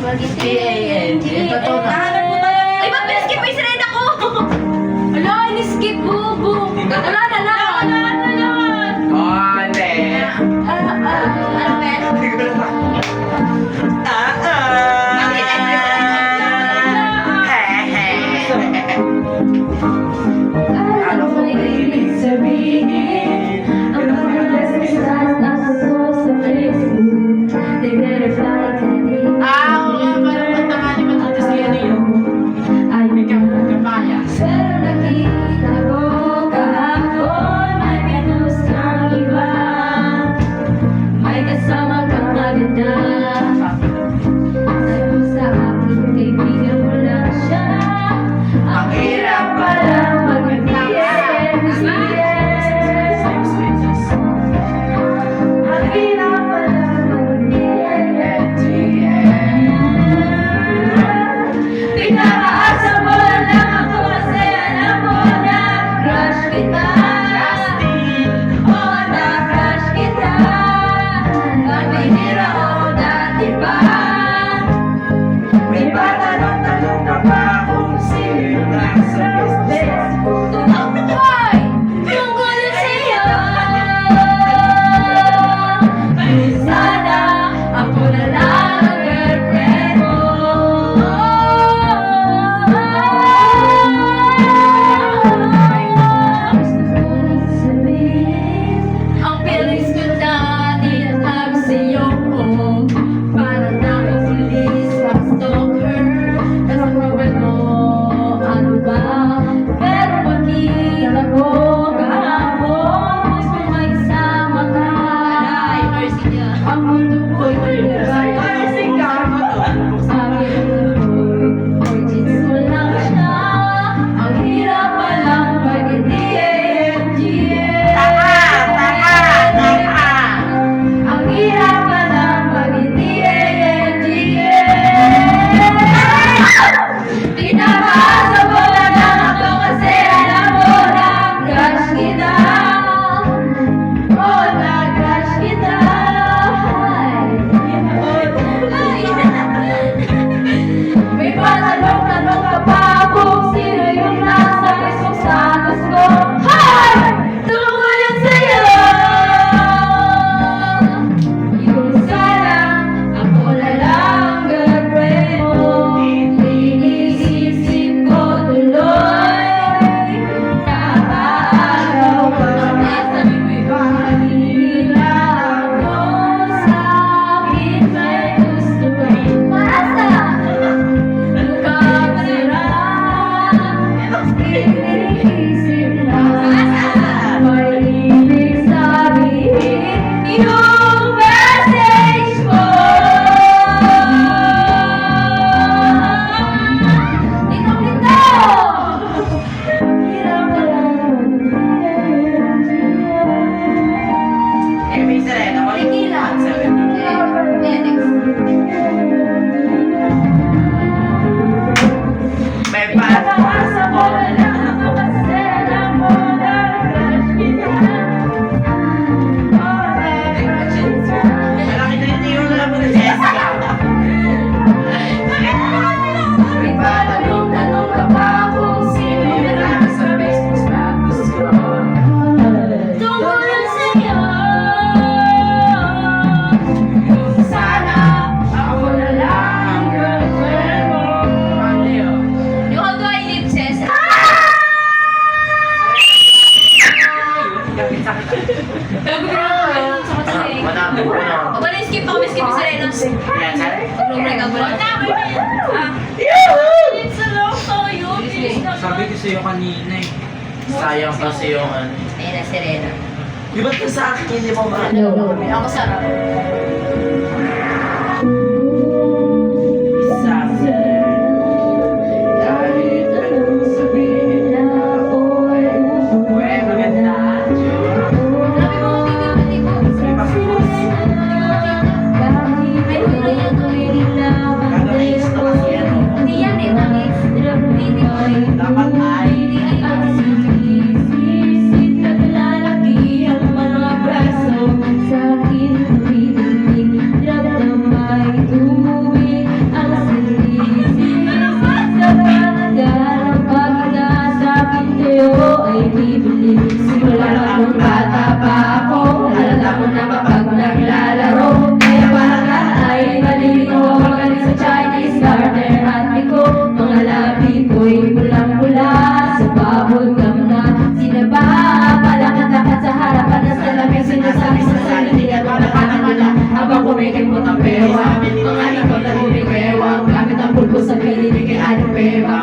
Mag-i-T-A-N-G. Totoo na. Nahanap mo talaga. Ay, ba't may skip pa yung sirena ko? Ala, in-skip, bubu. Wala na lang. Wala na lang. Oh, hindi. Ano ba? Ano ko ibig sabihin? Ang mga messages nasa post sa Facebook. They better fly to me. Oo nga, parang matanga ni matutos yan yun. Ay, Ikaw, kapayas. pero nakita ko kahapon may Venus kang iba. May kasama kang maganda. Sabi mo sa akin, kaibigan mo lang siya. Ang hirap pala mag-DMCS. Ang hirap pala mag-DMCS. Pinakaasa mo lang ako kasi alam mo na crush kita. Oo, na-crush kita. Ang binira ko dati pa. May patanong-tanong ka pa kung sino yung nasa business. Tunog na toy! Tungkol sa'yo. Sana ako na lang ang girlfriend mo. Ang feelings ko na tinatag sa'yo. Parang nakapulis sa stalker. Pero problem mo, ano ba? Pero makita ko kahapon, gusto magsama ka. Ang mundo ko'y malibay. Sabi ko'y origins mo lang siya. Ang hirap palang mag-DMGS. Ang hirap palang mag-DMGS. Pinapasa mo lang ako kasi alam mo na crush kita. Oh, na-crush kita. May patanong-tanong ka pa kung sino yung nasa Facebook status ko. Hi! Tungkol yan sa'yo. Yung sana ako na lang girlfriend mo. Iniisip ko tuloy. Nakakaaraw ka na Manila ako sa akin may gusto Masa! Mukhang sira. Iniisip lang. May ibig sabihin yung message mo. Dito! Hirap ka lang. Eh, may sirena. Tequila. May patanong mo na lang ako kasi alam mo na crush kita. Malaki na yung alam mo na Jessica. May patanong-tanong ka pa kung sino yung nasa Facebook status ko. Tungkol sa'yo. Sana ako na lang ang girlfriend mo. Ano yun? Yung although I live says, skip ako, skip yung sirena. Yan, sir. Mag-break ako lang. It's a long tayo. Sabi ko sa'yo kanina eh. Sayang kasi yung ano. Ayun na, sirena. Di ba't ka sa akin hindi mo ba? Ako sarap. Isa, sir. Kahit anong sabihin na ako'y uwe, maganda. Grabe mo ang tingin ko. May masulos. May wala yan Kagalis na kasi ano. Hindi yan eh. Dapat ay Sisit at lalaki ang mga braso sa akin tumitingin. ako'y mulang-mula sa bubble gum na sinaba. Palakad-lakad sa harapan ng salamin, sinasabi sa sarili at pagkakamalala habang kumikimot ang pewa. Mga ikaw na bumigrewa, gamit ang pulpo sa piling kay anong pewa.